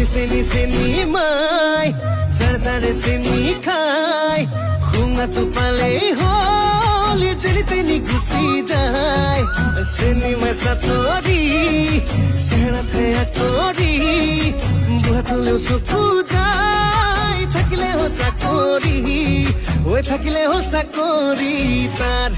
চেনি মাই যাৰ তাৰে চেনি খাই শুঙাটো পালেই হ'ল যেনি তেনি গুচি যায় চেনি মাই চাতৰি চেহেৰা ঠেয়া কৰি বুঢ়াটোলেও চকু যায় থাকিলে হ'ল চাকৰি ঐ থাকিলে হ'ল চাকৰি তাৰ